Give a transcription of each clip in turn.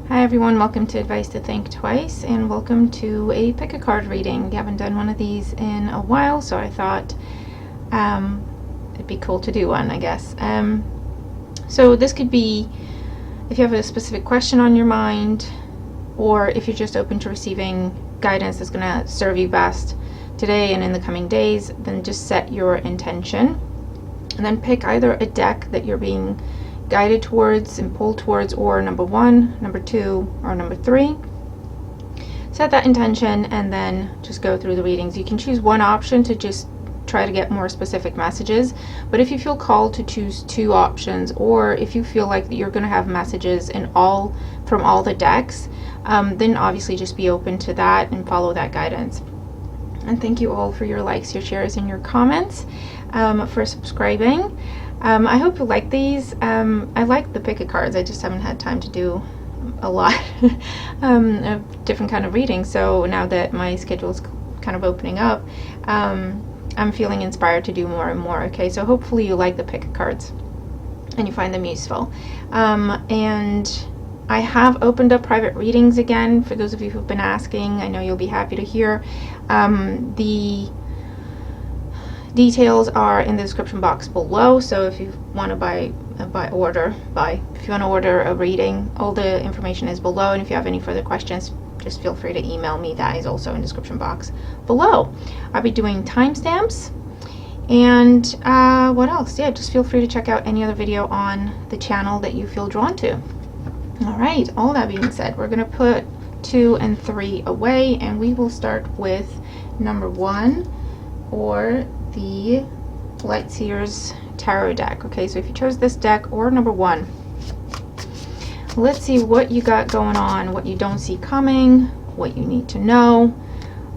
Hi everyone, welcome to Advice to Think Twice, and welcome to a pick a card reading. We haven't done one of these in a while, so I thought it'd be cool to do one, I guess. So this could be if you have a specific question on your mind, or if you're just open to receiving guidance that's going to serve you best today and in the coming days. Then just set your intention, and then pick either a deck that you're being guided towards and pulled towards, or number 1, number 2, or number 3. Set that intention and then just go through the readings. You can choose one option to just try to get more specific messages, but if you feel called to choose 2 options, or if you feel like you're going to have messages from all the decks, then obviously just be open to that and follow that guidance. And thank you all for your likes, your shares, and your comments, for subscribing. I hope you like these. I like the pick a cards. I just haven't had time to do a lot of different kind of readings. So now that my schedule is kind of opening up, I'm feeling inspired to do more and more. Okay, so hopefully you like the pick a cards and you find them useful. And I have opened up private readings again for those of you who've been asking. I know you'll be happy to hear. The details are in the description box below, so if you want to if you want to order a reading, all the information is below, and if you have any further questions, just feel free to email me. That is also in the description box below. I'll be doing timestamps, and what else? Yeah, just feel free to check out any other video on the channel that you feel drawn to. All right, all that being said, we're going to put 2 and 3 away, and we will start with number 1, or the Light Seers Tarot deck. Okay, so if you chose this deck or number 1, let's see what you got going on, what you don't see coming, what you need to know.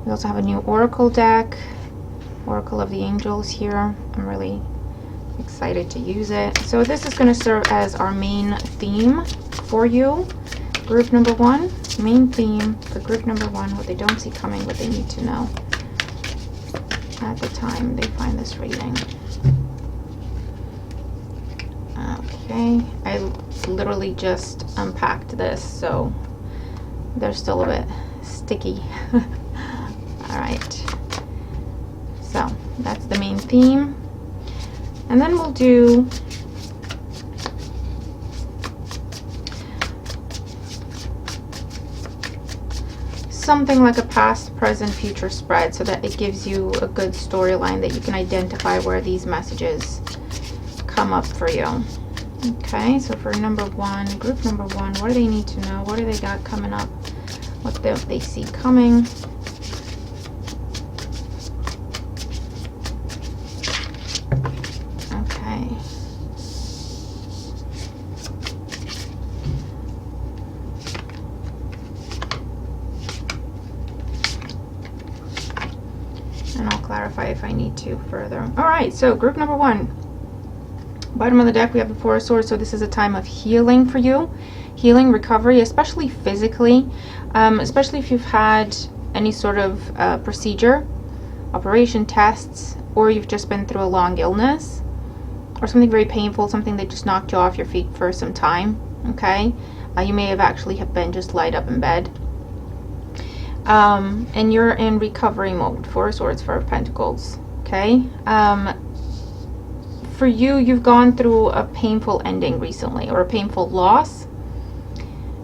We also have a new Oracle deck, Oracle of the Angels here. I'm really excited to use it. So this is going to serve as our main theme for you, group number 1. Main theme for group number 1, what they don't see coming, what they need to know at the time they find this reading. Okay, I literally just unpacked this, so they're still a bit sticky. Alright, so that's the main theme, and then we'll do something like a past, present, future spread, so that it gives you a good storyline that you can identify where these messages come up for you. Okay, so for number 1, group number 1, what do they need to know? What do they got coming up? What do they see coming? Okay. And I'll clarify if I need to further. Alright, so group number 1. Bottom of the deck, we have the 4 of Swords, so this is a time of healing for you. Healing, recovery, especially physically. Especially if you've had any sort of procedure, operation, tests, or you've just been through a long illness, or something very painful, something that just knocked you off your feet for some time. Okay? You may have actually been just laid up in bed. And you're in recovery mode. 4 of Swords, 4 of Pentacles. Okay? For you, you've gone through a painful ending recently, or a painful loss.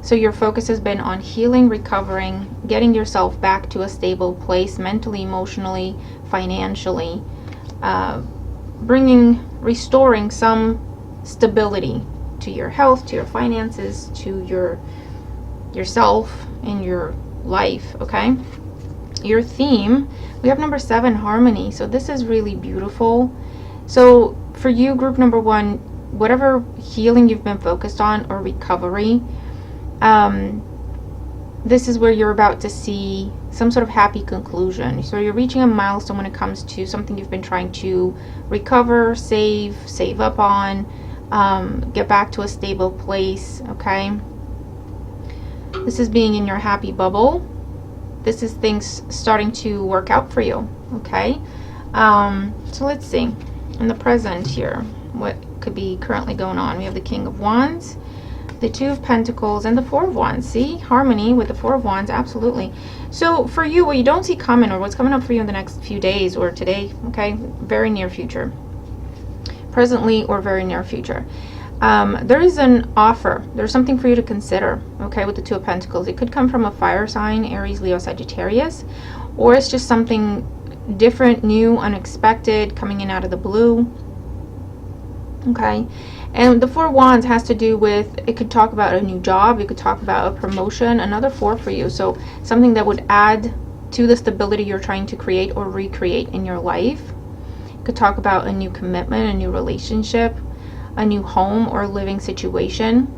So your focus has been on healing, recovering, getting yourself back to a stable place, mentally, emotionally, financially, restoring some stability to your health, to your finances, to yourself in your life. Okay, your theme, we have number 7, harmony. So this is really beautiful. So for you, group number 1, whatever healing you've been focused on, or recovery, this is where you're about to see some sort of happy conclusion. So you're reaching a milestone when it comes to something you've been trying to recover, save up on, get back to a stable place. Okay, this is being in your happy bubble. This is things starting to work out for you. Okay, so let's see in the present here what could be currently going on. We have the King of Wands, the Two of Pentacles, and the Four of Wands. See? Harmony with the Four of Wands, absolutely. So for you, what you don't see coming, or what's coming up for you in the next few days or today, okay, very near future, presently or very near future, there is an offer. There's something for you to consider, okay, with the Two of Pentacles. It could come from a fire sign, Aries, Leo, Sagittarius, or it's just something different, new, unexpected, coming in out of the blue, okay. And the Four of Wands has to do with, it could talk about a new job, it could talk about a promotion, another four for you. So something that would add to the stability you're trying to create or recreate in your life. It could talk about a new commitment, a new relationship, a new home or living situation.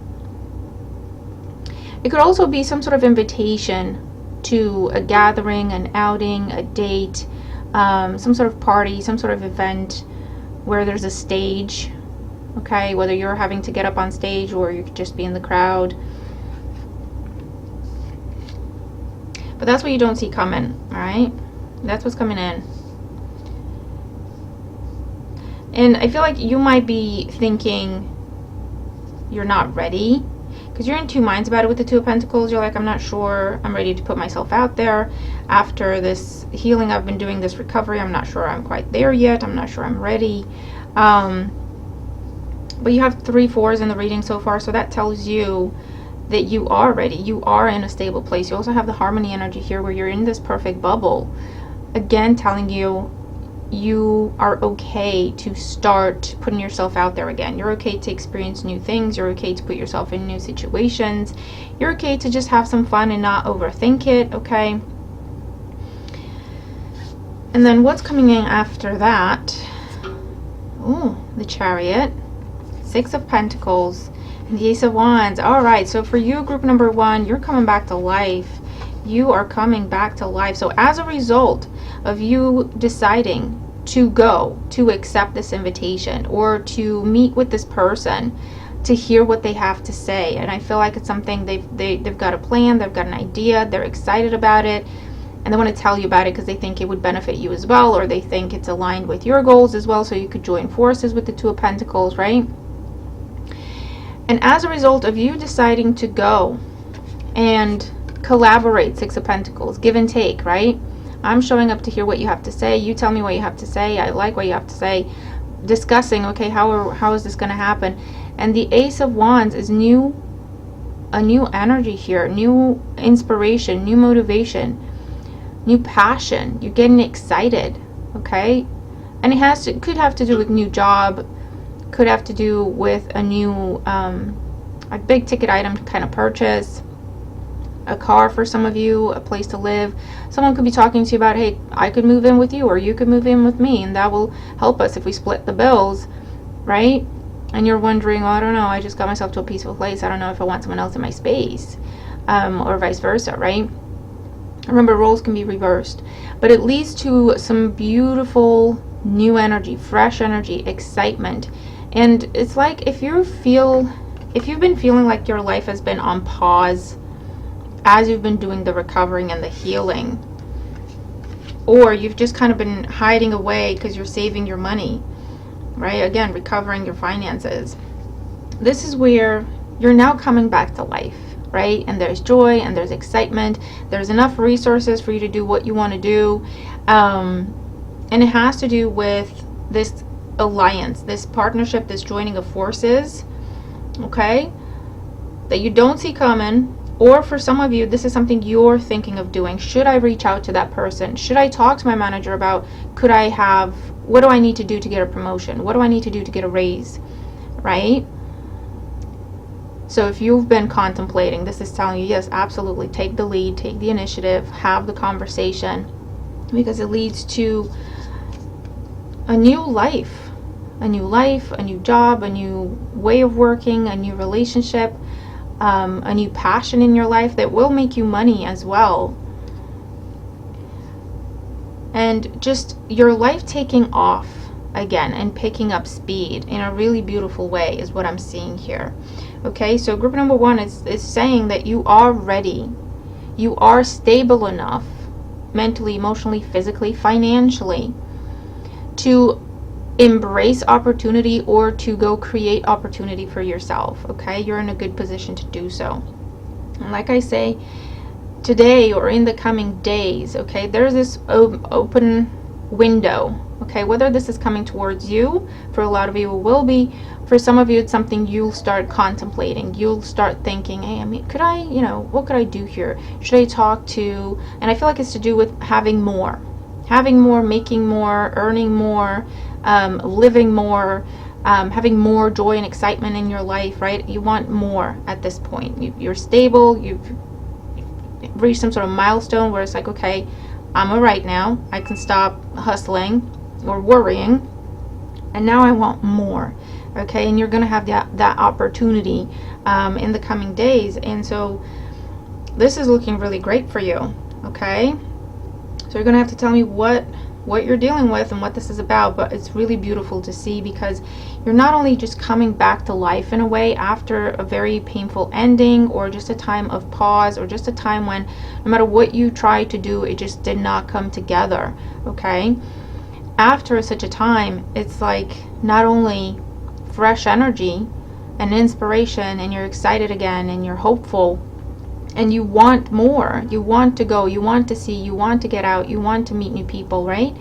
It could also be some sort of invitation to a gathering, an outing, a date, some sort of party, some sort of event where there's a stage. Okay, whether you're having to get up on stage or you could just be in the crowd. But that's what you don't see coming, all right? That's what's coming in. And I feel like you might be thinking you're not ready, because you're in two minds about it with the Two of Pentacles. You're like, I'm not sure I'm ready to put myself out there. After this healing I've been doing, this recovery, I'm not sure I'm quite there yet. I'm not sure I'm ready. But you have 3 4s in the reading so far, so that tells you that you are ready. You are in a stable place. You also have the harmony energy here where you're in this perfect bubble. Again, telling you you are okay to start putting yourself out there again. You're okay to experience new things. You're okay to put yourself in new situations. You're okay to just have some fun and not overthink it, okay? And then what's coming in after that? Oh, the Chariot. 6 of Pentacles and the Ace of Wands. All right, so for you, group number 1, you're coming back to life. You are coming back to life. So as a result of you deciding to go, to accept this invitation, or to meet with this person, to hear what they have to say, and I feel like it's something they've got a plan, they've got an idea, they're excited about it, and they want to tell you about it because they think it would benefit you as well, or they think it's aligned with your goals as well, so you could join forces with the Two of Pentacles, right? And as a result of you deciding to go and collaborate, 6 of Pentacles, give and take, right? I'm showing up to hear what you have to say. You tell me what you have to say. I like what you have to say. Discussing, okay, how is this going to happen? And the Ace of Wands is a new energy here, new inspiration, new motivation, new passion. You're getting excited, okay? And it could have to do with new job, could have to do with a new a big ticket item kind of purchase, a car for some of you, a place to live. Someone could be talking to you about, hey, I could move in with you, or you could move in with me, and that will help us if we split the bills, right? And you're wondering, oh, I don't know, I just got myself to a peaceful place, I don't know if I want someone else in my space, or vice versa, right? Remember, roles can be reversed, but it leads to some beautiful new energy, fresh energy, excitement. And it's like if you've been feeling like your life has been on pause as you've been doing the recovering and the healing, or you've just kind of been hiding away because you're saving your money, right? Again, recovering your finances. This is where you're now coming back to life, right? And there's joy and there's excitement. There's enough resources for you to do what you want to do. And it has to do with this alliance, this partnership, this joining of forces, okay, that you don't see coming. Or for some of you, this is something you're thinking of doing. Should I reach out to that person? Should I talk to my manager about, what do I need to do to get a promotion? What do I need to do to get a raise, right? So if you've been contemplating, this is telling you, yes, absolutely, take the lead, take the initiative, have the conversation, because it leads to a new life, a new job, a new way of working, a new relationship, a new passion in your life that will make you money as well. And just your life taking off again and picking up speed in a really beautiful way is what I'm seeing here. Okay, so group number 1 is saying that you are ready. You are stable enough mentally, emotionally, physically, financially to embrace opportunity or to go create opportunity for yourself. Okay, you're in a good position to do so. And like I say, today or in the coming days, okay, there's this open window. Okay, whether this is coming towards you, for a lot of you it will be. For some of you, it's something you'll start contemplating. You'll start thinking, hey, I mean, could I, you know, what could I do here? Should I talk to, and I feel like it's to do with having more, making more, earning more, living more, having more joy and excitement in your life, right? You want more at this point. You're stable, you've reached some sort of milestone where it's like, okay, I'm all right now. I can stop hustling or worrying, and now I want more. Okay, and you're going to have that opportunity in the coming days, and so this is looking really great for you. Okay, so you're going to have to tell me what you're dealing with and what this is about, but it's really beautiful to see, because you're not only just coming back to life in a way after a very painful ending, or just a time of pause, or just a time when no matter what you tried to do, it just did not come together. Okay, after such a time, it's like not only fresh energy and inspiration, and you're excited again, and you're hopeful, and you want more, you want to go, you want to see, you want to get out, you want to meet new people, right?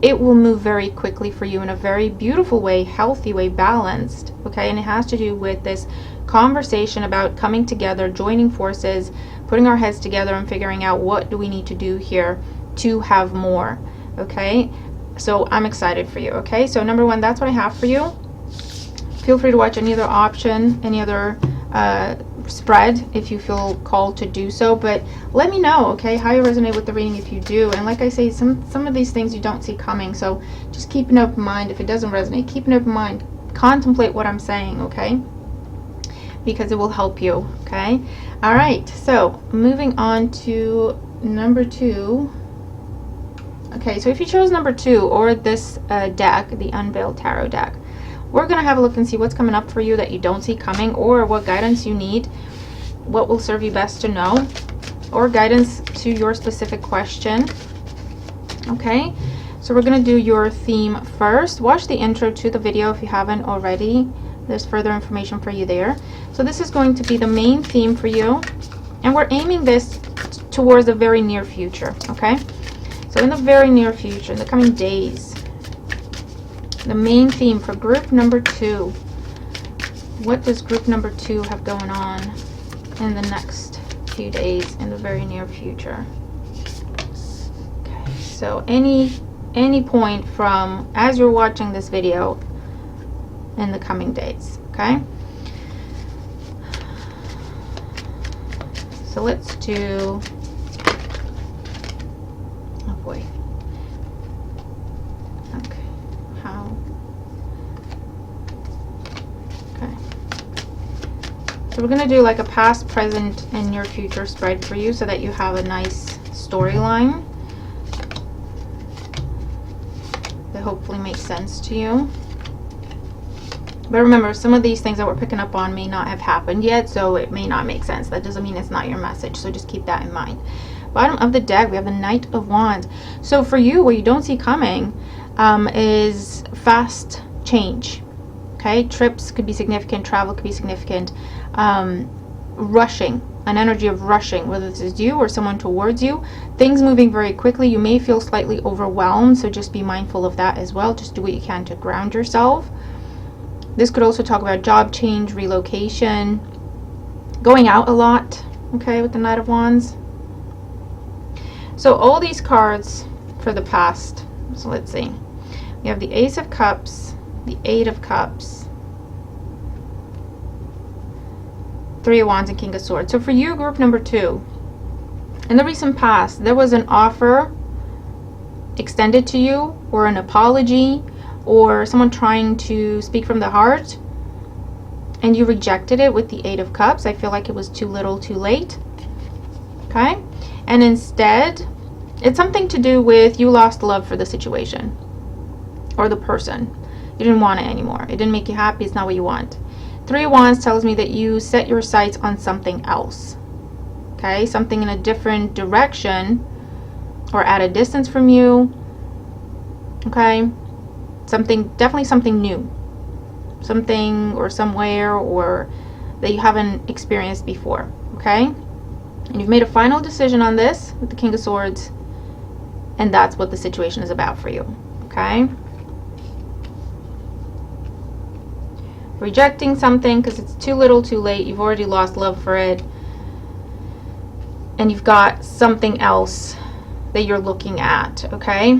It will move very quickly for you in a very beautiful way, healthy way, balanced. Okay, and it has to do with this conversation about coming together, joining forces, putting our heads together and figuring out what do we need to do here to have more. Okay, so I'm excited for you. Okay, so number one, that's what I have for you. Feel free to watch any other option, any other spread if you feel called to do so, but let me know, okay, how you resonate with the reading if you do. And like I say, some of these things you don't see coming, so just keep an open mind. If it doesn't resonate, keep an open mind, contemplate what I'm saying, okay, because it will help you. Okay, all right, so moving on to number 2. Okay, so if you chose number 2 or this deck, the Unveiled Tarot deck, we're going to have a look and see what's coming up for you that you don't see coming, or what guidance you need, what will serve you best to know, or guidance to your specific question. Okay, so we're going to do your theme first. Watch the intro to the video if you haven't already. There's further information for you there. So this is going to be the main theme for you, and we're aiming this towards the very near future. Okay, so in the very near future, in the coming days, the main theme for group number 2. What does group number 2 have going on in the next few days, in the very near future? Okay, so any point from as you're watching this video in the coming days. Okay, so let's do, oh boy, okay, how, okay, so we're going to do like a past, present, and near future spread for you so that you have a nice storyline that hopefully makes sense to you. But remember, some of these things that we're picking up on may not have happened yet, so it may not make sense. That doesn't mean it's not your message, so just keep that in mind. Bottom of the deck, we have the Knight of Wands. So for you, what you don't see coming is fast change. Okay, trips could be significant, travel could be significant, rushing, an energy of rushing, whether this is you or someone towards you, things moving very quickly. You may feel slightly overwhelmed, so just be mindful of that as well. Just do what you can to ground yourself. This could also talk about job change, relocation, going out a lot, okay, with the Knight of Wands. So all these cards for the past, so let's see. We have the Ace of Cups, the Eight of Cups, Three of Wands, and King of Swords. So for you, group number 2, in the recent past, there was an offer extended to you, or an apology, or someone trying to speak from the heart, and you rejected it with the Eight of Cups. I feel like it was too little too late. Okay, and instead it's something to do with you lost love for the situation or the person. You didn't want it anymore. It didn't make you happy. It's not what you want. Three of Wands tells me that you set your sights on something else. Okay, something in a different direction or at a distance from you. Okay, definitely something new, something or somewhere or that you haven't experienced before, okay? And you've made a final decision on this with the King of Swords, and that's what the situation is about for you, okay? Rejecting something because it's too little too late. You've already lost love for it, and you've got something else that you're looking at, okay?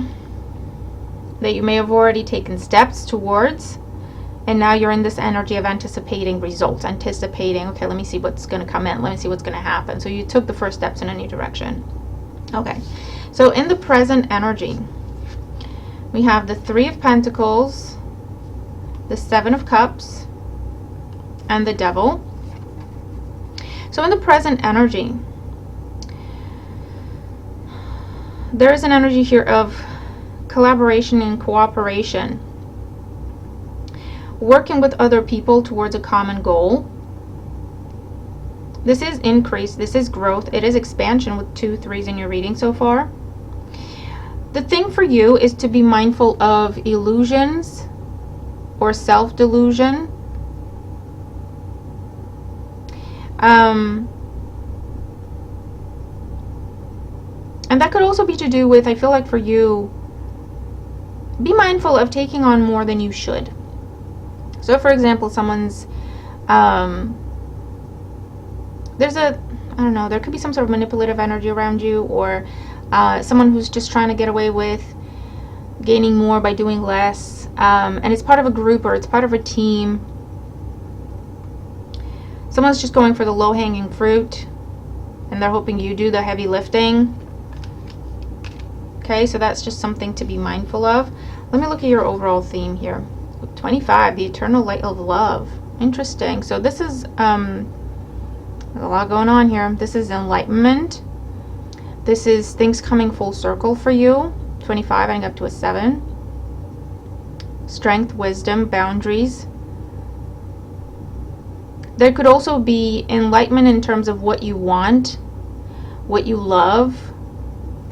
That you may have already taken steps towards, and now you're in this energy of anticipating results, anticipating, okay, let me see what's going to come in, let me see what's going to happen. So you took the first steps in a new direction. Okay, so in the present energy, we have the Three of Pentacles, the Seven of Cups, and the Devil. So in the present energy, there is an energy here of collaboration and cooperation, working with other people towards a common goal. This is increase, this is growth, it is expansion with 2 3s in your reading so far. The thing for you is to be mindful of illusions or self-delusion. And that could also be to do with, I feel like for you, be mindful of taking on more than you should. So for example, someone's, there's a, I don't know, there could be some sort of manipulative energy around you, or someone who's just trying to get away with gaining more by doing less. And it's part of a group or it's part of a team. Someone's just going for the low-hanging fruit and they're hoping you do the heavy lifting. Okay, so that's just something to be mindful of. Let me look at your overall theme here. 25, the eternal light of love. Interesting. So this is there's a lot going on here. This is enlightenment. This is things coming full circle for you. 25, adding up to a 7. Strength, wisdom, boundaries. There could also be enlightenment in terms of what you want, what you love,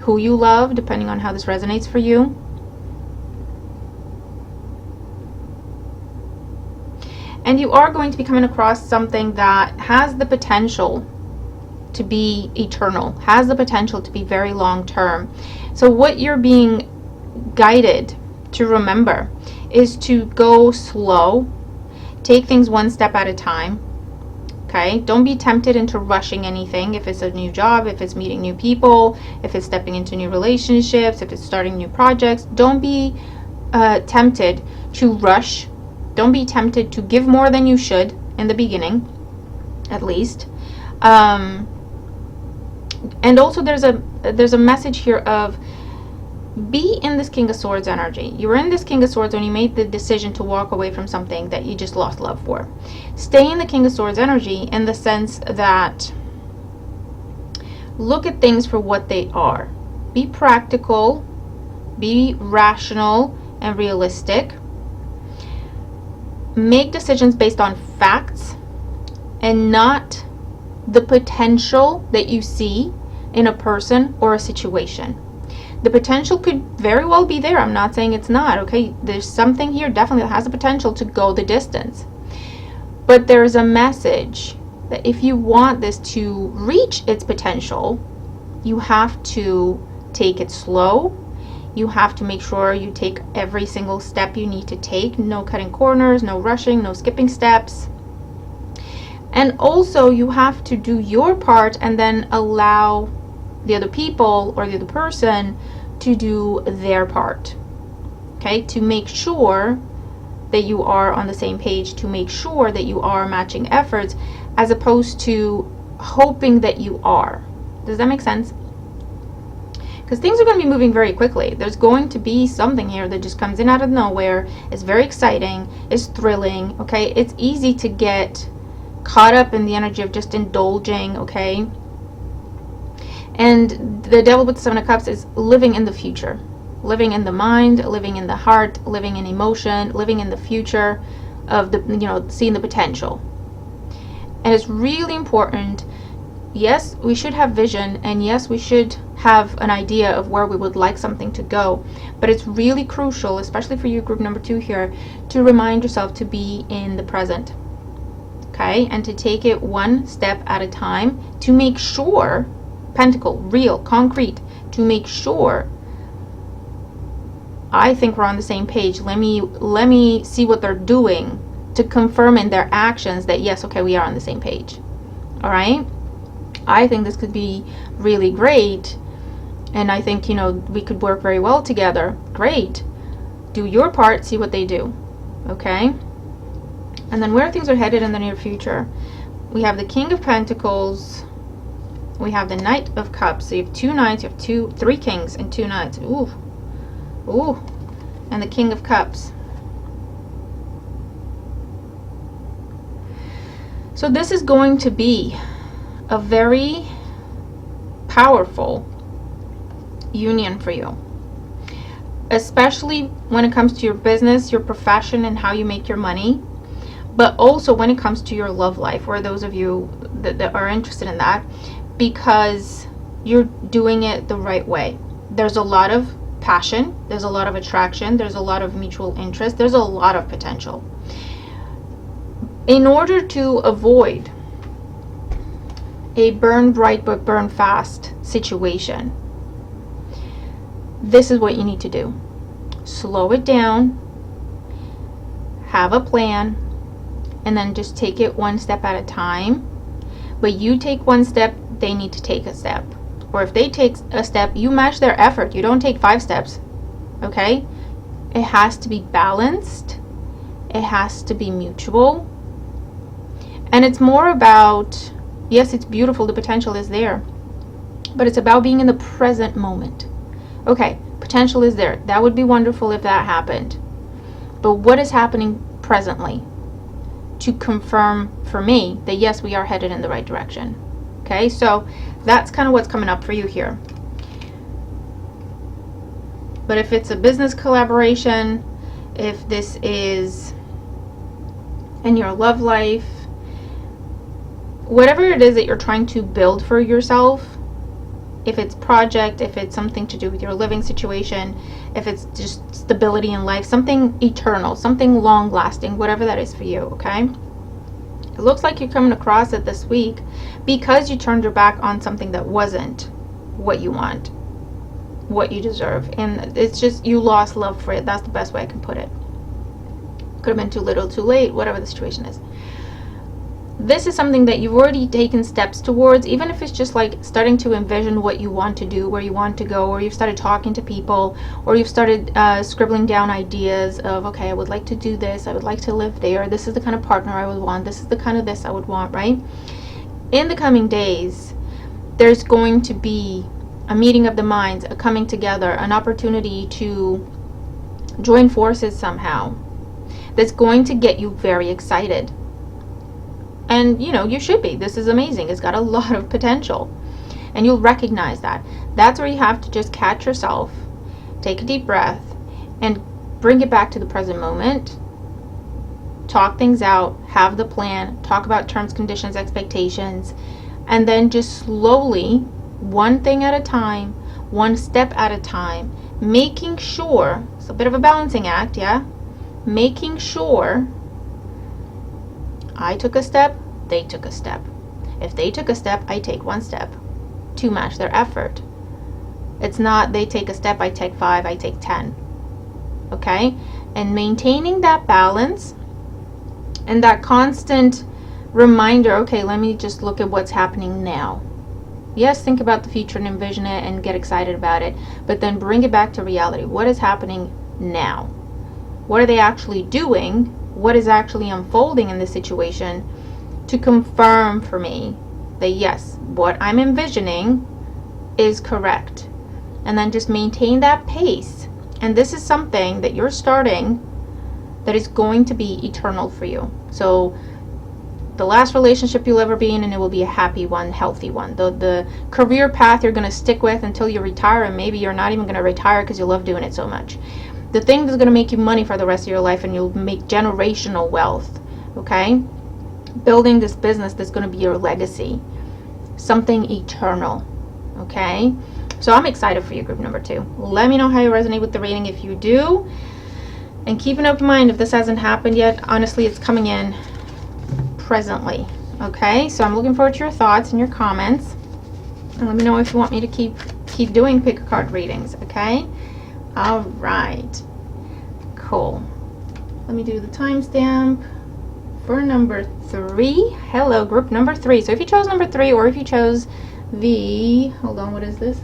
who you love, depending on how this resonates for you. And you are going to be coming across something that has the potential to be eternal, has the potential to be very long term. So what you're being guided to remember is to go slow, take things one step at a time. Okay, don't be tempted into rushing anything. If it's a new job, if it's meeting new people, if it's stepping into new relationships, if it's starting new projects, don't be tempted to rush. Don't be tempted to give more than you should in the beginning, at least. And also there's a message here of be in this King of Swords energy. You were in this King of Swords when you made the decision to walk away from something that you just lost love for. Stay in the King of Swords energy in the sense that look at things for what they are. Be practical, be rational and realistic. Make decisions based on facts and not the potential that you see in a person or a situation. The potential could very well be there. I'm not saying it's not, okay? There's something here definitely that has the potential to go the distance. But there's a message that if you want this to reach its potential, you have to take it slow. You have to make sure you take every single step you need to take. No cutting corners, no rushing, no skipping steps. And also you have to do your part and then allow the other people or the other person to do their part. Okay, to make sure that you are on the same page, to make sure that you are matching efforts, as opposed to hoping that you are. Does that make sense? Because things are going to be moving very quickly. There's going to be something here that just comes in out of nowhere. It's very exciting. It's thrilling. Okay, it's easy to get caught up in the energy of just indulging. Okay, and the Devil with the Seven of Cups is living in the future, living in the mind, living in the heart, living in emotion, living in the future of the, seeing the potential. And it's really important yes, we should have vision, and yes, we should have an idea of where we would like something to go. But it's really crucial, especially for you, group number 2 here, to remind yourself to be in the present. Okay, and to take it one step at a time, to make sure, pentacle, real, concrete, to make sure I think we're on the same page. Let me see what they're doing to confirm in their actions that yes, okay, we are on the same page. All right, I think this could be really great, and I think, you know, we could work very well together. Great. Do your part, see what they do. Okay. And then where things are headed in the near future, we have the King of Pentacles, we have the Knight of Cups. So you have 2 knights, you have 3 kings and 2 knights. Ooh, ooh, and the King of Cups. So this is going to be a very powerful union for you, especially when it comes to your business, your profession, and how you make your money. But also when it comes to your love life, or those of you that are interested in that, because you're doing it the right way. There's a lot of passion, there's a lot of attraction, there's a lot of mutual interest, there's a lot of potential. In order to avoid a burn bright but burn fast situation, this is what you need to do. Slow it down, have a plan, and then just take it one step at a time. But you take one step, they need to take a step. Or if they take a step, you match their effort. You don't take 5 steps. Okay? It has to be balanced. It has to be mutual. And it's more about, yes, it's beautiful, the potential is there, but it's about being in the present moment. Okay, potential is there. That would be wonderful if that happened. But what is happening presently to confirm for me that yes, we are headed in the right direction? Okay, so that's kind of what's coming up for you here. But if it's a business collaboration, if this is in your love life, whatever it is that you're trying to build for yourself, if it's project, if it's something to do with your living situation, if it's just stability in life, something eternal, something long lasting, whatever that is for you, okay? It looks like you're coming across it this week because you turned your back on something that wasn't what you want, what you deserve. And it's just, you lost love for it. That's the best way I can put it. Could have been too little, too late, whatever the situation is. This is something that you've already taken steps towards, even if it's just like starting to envision what you want to do, where you want to go, or you've started talking to people, or you've started scribbling down ideas of, okay, I would like to do this, I would like to live there, this is the kind of partner I would want, this is the kind of this I would want, right? In the coming days, there's going to be a meeting of the minds, a coming together, an opportunity to join forces somehow that's going to get you very excited. And, you know, you should be. This is amazing. It's got a lot of potential. And you'll recognize that. That's where you have to just catch yourself, take a deep breath, and bring it back to the present moment. Talk things out, have the plan, talk about terms, conditions, expectations, and then just slowly, one thing at a time, one step at a time, making sure, it's a bit of a balancing act, yeah? Making sure I took a step, they took a step. If they took a step, I take one step to match their effort. It's not they take a step, I take 5, I take 10. Okay? And maintaining that balance and that constant reminder, okay, let me just look at what's happening now. Yes, think about the future and envision it and get excited about it, but then bring it back to reality. What is happening now? What are they actually doing? What is actually unfolding in this situation to confirm for me that yes, what I'm envisioning is correct. And then just maintain that pace. And this is something that you're starting that is going to be eternal for you. So the last relationship you'll ever be in, and it will be a happy one, healthy one. The career path you're going to stick with until you retire, and maybe you're not even going to retire because you love doing it so much. The thing that's going to make you money for the rest of your life, and you'll make generational wealth, okay? Building this business that's going to be your legacy. something eternal. Okay, so I'm excited for you, group number 2. Let me know how you resonate with the reading if you do, and keep an open mind if this hasn't happened yet. Honestly, it's coming in presently. Okay, so I'm looking forward to your thoughts and your comments, and let me know if you want me to keep doing pick a card readings. Okay, all right, cool. Let me do the timestamp for number 3. Hello, group number 3. So if you chose number 3, or if you chose the, hold on, what is this?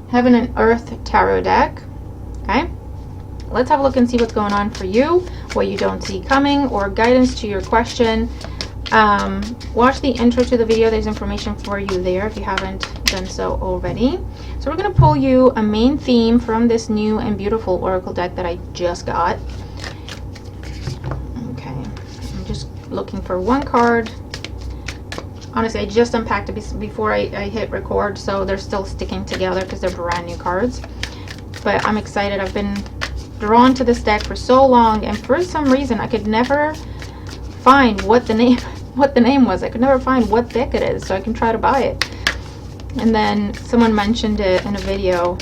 Heaven and Earth Tarot deck. Okay, let's have a look and see what's going on for you, what you don't see coming, or guidance to your question. Watch the intro to the video. There's information for you there if you haven't done so already. So we're going to pull you a main theme from this new and beautiful oracle deck that I just got. Okay, I'm just looking for one card. Honestly, I just unpacked it before I hit record, so they're still sticking together because they're brand new cards. But I'm excited. I've been drawn to this deck for so long, and for some reason I could never find what the name was. I could never find what deck it is, so I can try to buy it. And then someone mentioned it in a video,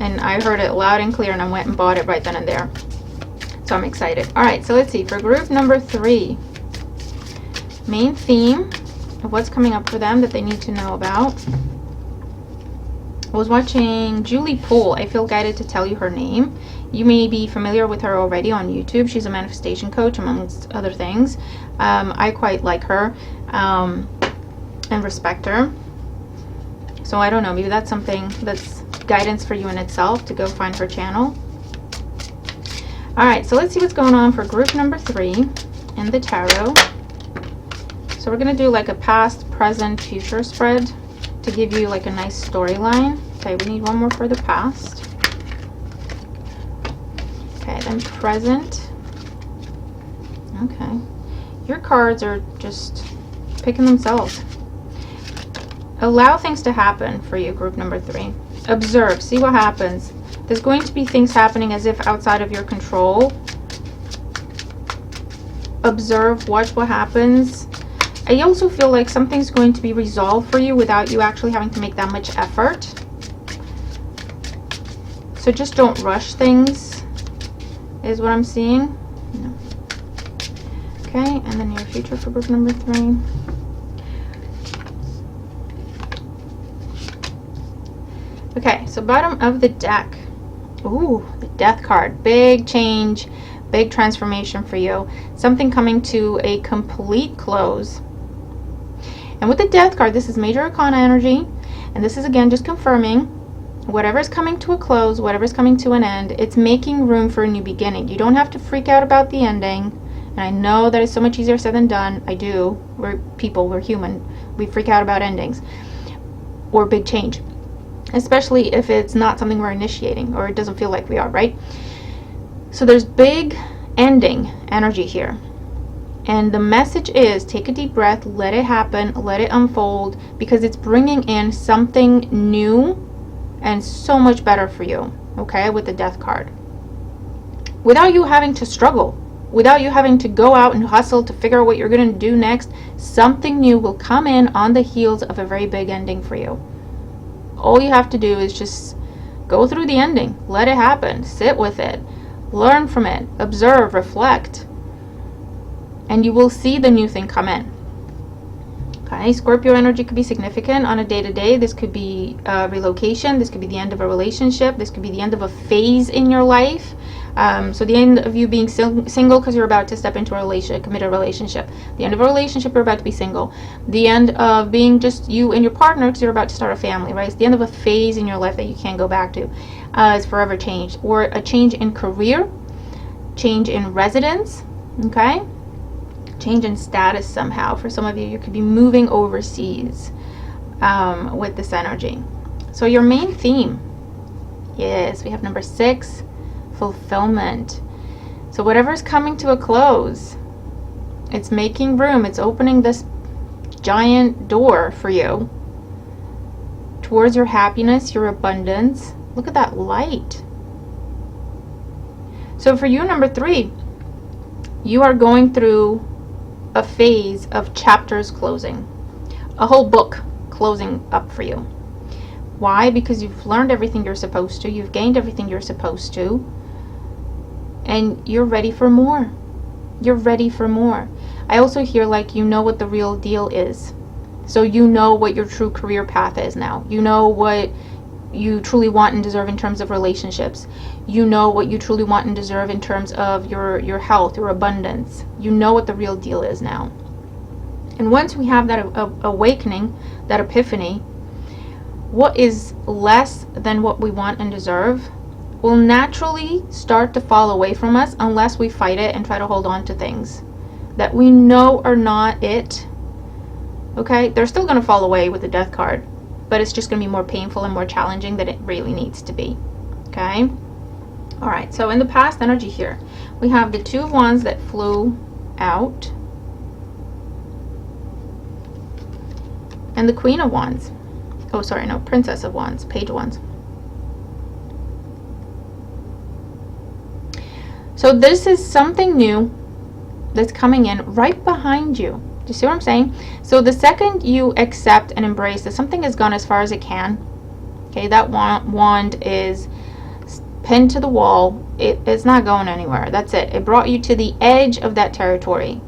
and I heard it loud and clear, and I went and bought it right then and there. So I'm excited. All right, so let's see for group number 3. Main theme of what's coming up for them that they need to know about. I was watching Julie Poole. I feel guided to tell you her name. You may be familiar with her already on YouTube. She's a manifestation coach, amongst other things. I quite like her and respect her. So I don't know, maybe that's something that's guidance for you in itself, to go find her channel. Alright, so let's see what's going on for group number 3 in the tarot. So we're going to do like a past, present, future spread to give you like a nice storyline. Okay, we need one more for the past. Okay, then present. Okay. Your cards are just picking themselves. Allow things to happen for you, group number 3. Observe, see what happens. There's going to be things happening as if outside of your control. Observe, watch what happens. I also feel like something's going to be resolved for you without you actually having to make that much effort. So just don't rush things, is what I'm seeing. No. Okay, and then your future for group number 3. Okay, so bottom of the deck. Ooh, the Death card. Big change, big transformation for you. Something coming to a complete close. And with the Death card, this is major arcana energy, and this is again just confirming whatever's coming to a close, whatever's coming to an end, it's making room for a new beginning. You don't have to freak out about the ending. And I know that it's so much easier said than done. I do. We're people, we're human. We freak out about endings or big change, especially if it's not something we're initiating or it doesn't feel like we are, right? So there's big ending energy here. And the message is, take a deep breath, let it happen, let it unfold, because it's bringing in something new and so much better for you, okay, with the Death card. Without you having to struggle, without you having to go out and hustle to figure out what you're going to do next, something new will come in on the heels of a very big ending for you. All you have to do is just go through the ending, let it happen, sit with it, learn from it, observe, reflect, and you will see the new thing come in. Okay, Scorpio energy could be significant on a day-to-day. This could be relocation. This could be the end of a relationship. This could be the end of a phase in your life. So the end of you being single because you're about to step into a committed relationship. The end of a relationship, you're about to be single. The end of being just you and your partner because you're about to start a family, right? It's the end of a phase in your life that you can't go back to. It's forever changed. Or a change in career, change in residence, okay? Change in status somehow. For some of you, you could be moving overseas with this energy. So your main theme, yes, we have number 6, fulfillment. So whatever's coming to a close, it's making room, it's opening this giant door for you towards your happiness, your abundance. Look at that light. So for you, number 3, you are going through a phase of chapters closing. A whole book closing up for you. Why? Because you've learned everything you're supposed to, you've gained everything you're supposed to, and you're ready for more. You're ready for more. I also hear like you know what the real deal is. So you know what your true career path is now. You know what you truly want and deserve in terms of relationships. You know what you truly want and deserve in terms of your health, your abundance. You know what the real deal is now. And once we have that awakening, that epiphany, what is less than what we want and deserve will naturally start to fall away from us unless we fight it and try to hold on to things that we know are not it. Okay? They're still going to fall away with the death card, but it's just going to be more painful and more challenging than it really needs to be. Okay? Alright, so in the past energy here, we have the Two of Wands that flew out, and the Queen of Wands. Oh, sorry, no, Princess of Wands, Page of Wands. So this is something new that's coming in right behind you. Do you see what I'm saying? So the second you accept and embrace that something has gone as far as it can, okay, that wand is pinned to the wall. It's not going anywhere. That's it. It brought you to the edge of that territory.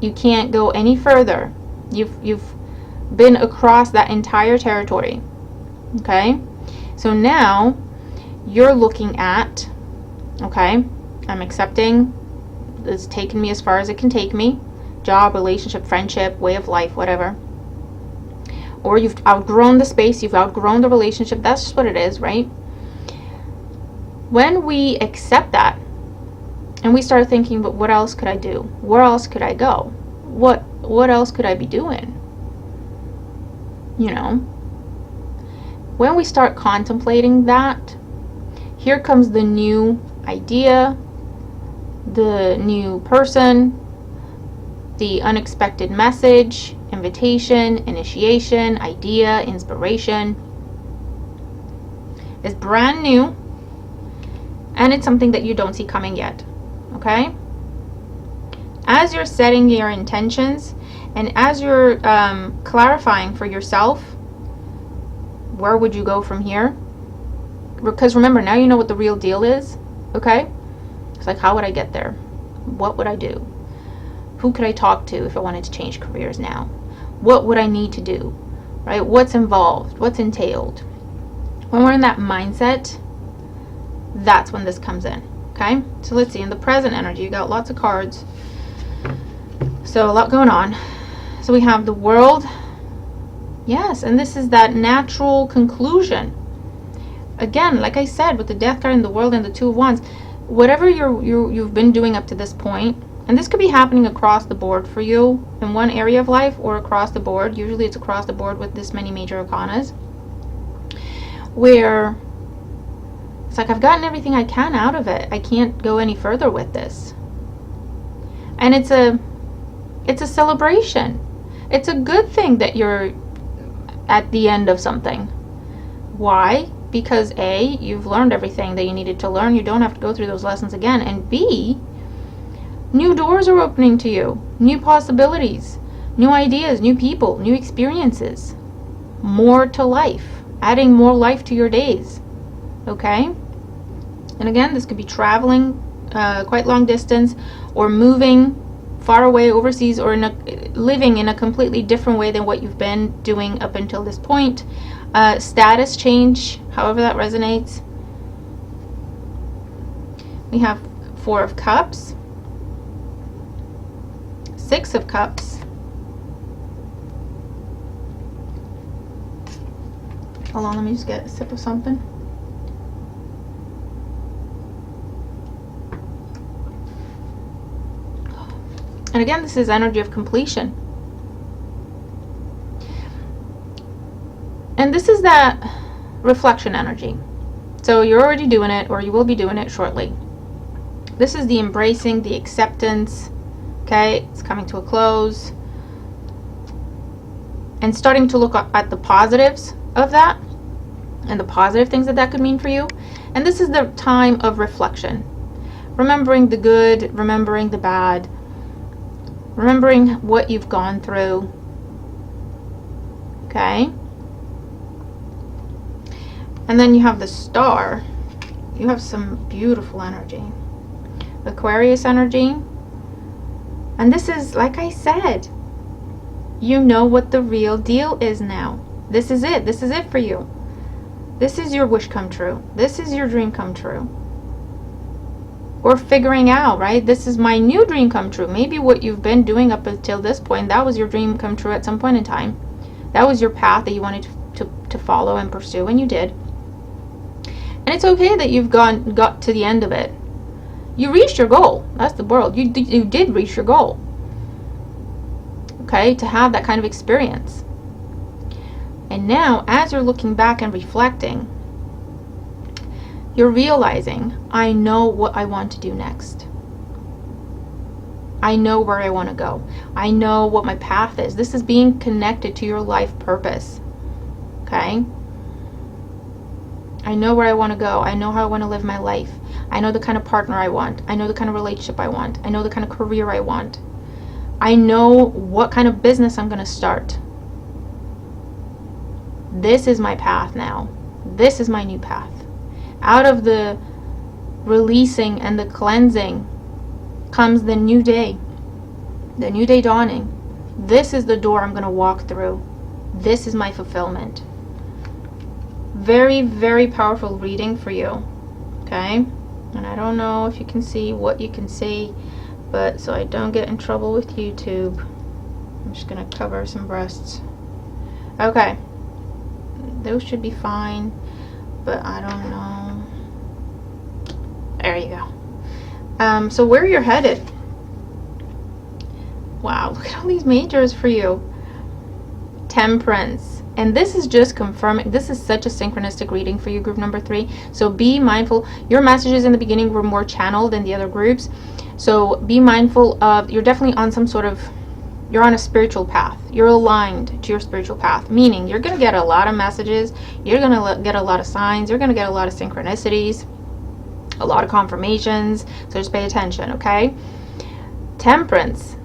You can't go any further. You've been across that entire territory. Okay? So now you're looking at, okay, I'm accepting, it's taken me as far as it can take me. Job, relationship, friendship, way of life, whatever. Or you've outgrown the space, you've outgrown the relationship. That's just what it is, right? When we accept that and we start thinking, but what else could I do? Where else could I go? What else could I be doing? You know? When we start contemplating that, here comes the new idea, the new person, the unexpected message, invitation, initiation, idea, inspiration. It's brand new, and it's something that you don't see coming yet. Okay? As you're setting your intentions and as you're clarifying for yourself, where would you go from here? Because remember, now you know what the real deal is. Okay? It's like, how would I get there? What would I do? Who could I talk to if I wanted to change careers now? What would I need to do? Right? What's involved? What's entailed? When we're in that mindset, that's when this comes in. Okay? So let's see. In the present energy, you got lots of cards. So a lot going on. So we have the World. Yes, and this is that natural conclusion. Again, like I said, with the Death card and the World and the Two of Wands, whatever you've been doing up to this point, and this could be happening across the board for you in one area of life or across the board. Usually it's across the board with this many major arcanas, where it's like, I've gotten everything I can out of it. I can't go any further with this. And it's a celebration. It's a good thing that you're at the end of something. Why? Because A, you've learned everything that you needed to learn. You don't have to go through those lessons again. And B, new doors are opening to you. New possibilities, new ideas, new people, new experiences. More to life. Adding more life to your days. Okay? And again, this could be traveling quite long distance, or moving far away overseas, or living in a completely different way than what you've been doing up until this point. Status change, however that resonates. We have Four of Cups, Six of Cups, hold on, let me just get a sip of something. And again, this is energy of completion. And this is that reflection energy. So you're already doing it, or you will be doing it shortly. This is the embracing, the acceptance. Okay, it's coming to a close. And starting to look at the positives of that, and the positive things that that could mean for you. And this is the time of reflection. Remembering the good, remembering the bad, remembering what you've gone through. Okay? And then you have the Star. You have some beautiful energy. Aquarius energy. And this is, like I said, you know what the real deal is now. This is it. This is it for you. This is your wish come true. This is your dream come true. Or figuring out, right? This is my new dream come true. Maybe what you've been doing up until this point, that was your dream come true at some point in time. That was your path that you wanted to follow and pursue, and you did. And it's okay that you've got to the end of it. You reached your goal. That's the world. You did reach your goal. Okay, to have that kind of experience. And now, as you're looking back and reflecting, you're realizing, I know what I want to do next. I know where I want to go. I know what my path is. This is being connected to your life purpose. Okay? I know where I want to go. I know how I want to live my life. I know the kind of partner I want. I know the kind of relationship I want. I know the kind of career I want. I know what kind of business I'm going to start. This is my path now. This is my new path. Out of the releasing and the cleansing comes the new day dawning. This is the door I'm going to walk through. This is my fulfillment. Very, very powerful reading for you. Okay? And I don't know if you can see what you can see, but so I don't get in trouble with YouTube, I'm just going to cover some breasts. Okay. Those should be fine, but I don't know. There you go. So where you're headed. Wow, look at all these majors for you. Temperance. And this is just confirming, this is such a synchronistic reading for you, group number 3. So be mindful. Your messages in the beginning were more channeled than the other groups. So be mindful of, you're definitely on some sort of, you're on a spiritual path. You're aligned to your spiritual path. Meaning you're going to get a lot of messages. You're going to get a lot of signs. You're going to get a lot of synchronicities. A lot of confirmations. So just pay attention, okay? Temperance.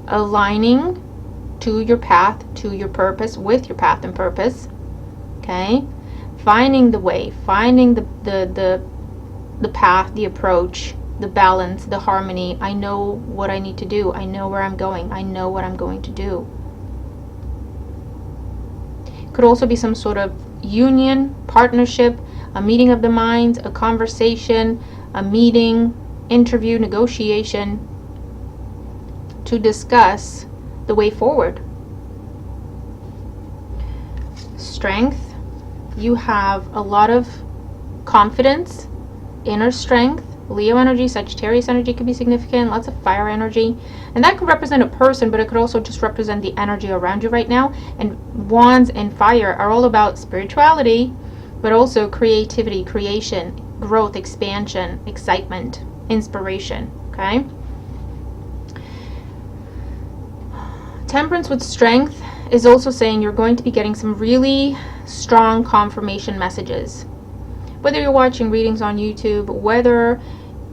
Aligning to your path, to your purpose, with your path and purpose. Okay? Finding the way, finding the path, the approach, the balance, the harmony. I know what I need to do. I know where I'm going. I know what I'm going to do. Could also be some sort of union, partnership, a meeting of the minds, a conversation, a meeting, interview, negotiation to discuss the way forward. Strength. You have a lot of confidence, inner strength. Leo energy, Sagittarius energy could be significant. Lots of fire energy. And that could represent a person, but it could also just represent the energy around you right now. And wands and fire are all about spirituality, but also creativity, creation, growth, expansion, excitement, inspiration. Okay? Temperance with strength is also saying you're going to be getting some really strong confirmation messages. Whether you're watching readings on YouTube, whether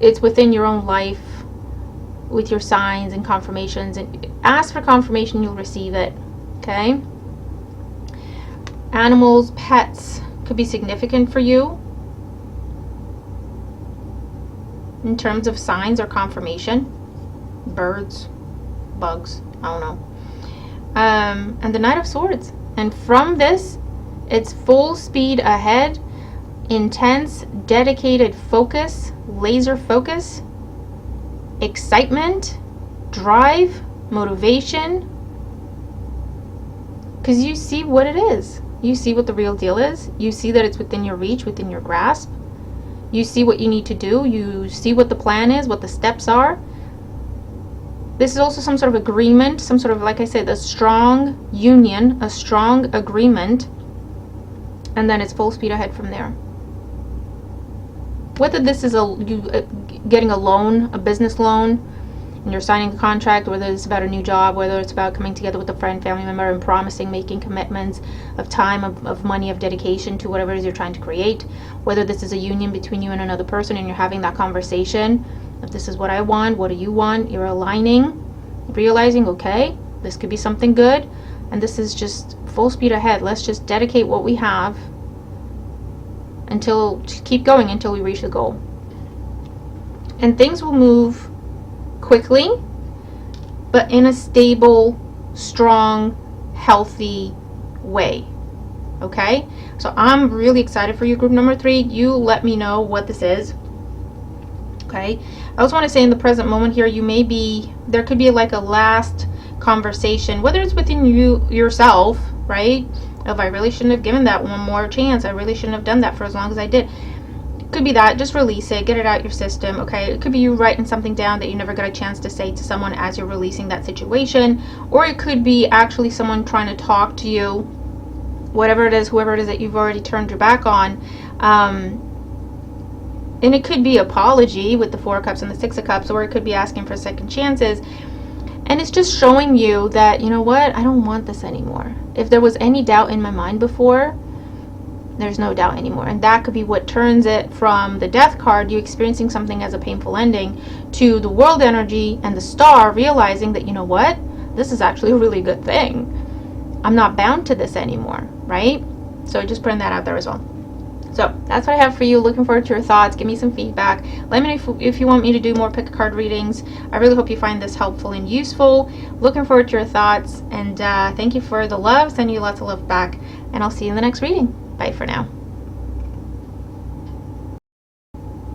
it's within your own life with your signs and confirmations, and ask for confirmation, you'll receive it. Okay? Animals, pets could be significant for you in terms of signs or confirmation. Birds, bugs, I don't know. And the Knight of Swords. And from this, it's full speed ahead, intense, dedicated focus, laser focus, excitement, drive, motivation. Because you see what it is. You see what the real deal is. You see that it's within your reach, within your grasp. You see what you need to do. You see what the plan is, what the steps are. This is also some sort of agreement, some sort of, like I said, a strong union, a strong agreement, and then it's full speed ahead from there. Whether this is getting a loan, a business loan, and you're signing a contract, whether it's about a new job, whether it's about coming together with a friend, family member, and promising, making commitments of time, of money, of dedication to whatever it is you're trying to create, whether this is a union between you and another person and you're having that conversation, if this is what I want, what do you want, you're aligning, realizing, okay, this could be something good, And this is just full speed ahead. Let's just dedicate what we have until, keep going until we reach the goal. And things will move quickly, but in a stable, strong, healthy way. Okay? So I'm really excited for you, group number 3. You let me know what this is. Okay? I also want to say, in the present moment here, there could be like a last conversation, whether it's within yourself, right? Of, I really shouldn't have given that one more chance. I really shouldn't have done that for as long as I did. It could be that. Just release it. Get it out your system, okay? It could be you writing something down that you never got a chance to say to someone as you're releasing that situation. Or it could be actually someone trying to talk to you, whatever it is, whoever it is that you've already turned your back on. And it could be apology with the 4 of Cups and the 6 of Cups, or it could be asking for second chances. And it's just showing you that, you know what, I don't want this anymore. If there was any doubt in my mind before, there's no doubt anymore. And that could be what turns it from the Death card, you experiencing something as a painful ending, to the World energy and the Star realizing that, you know what, this is actually a really good thing. I'm not bound to this anymore, right? So just putting that out there as well. So that's what I have for you. Looking forward to your thoughts. Give me some feedback. Let me know if you want me to do more pick a card readings. I really hope you find this helpful and useful. Looking forward to your thoughts. And thank you for the love. Send you lots of love back. And I'll see you in the next reading. Bye for now.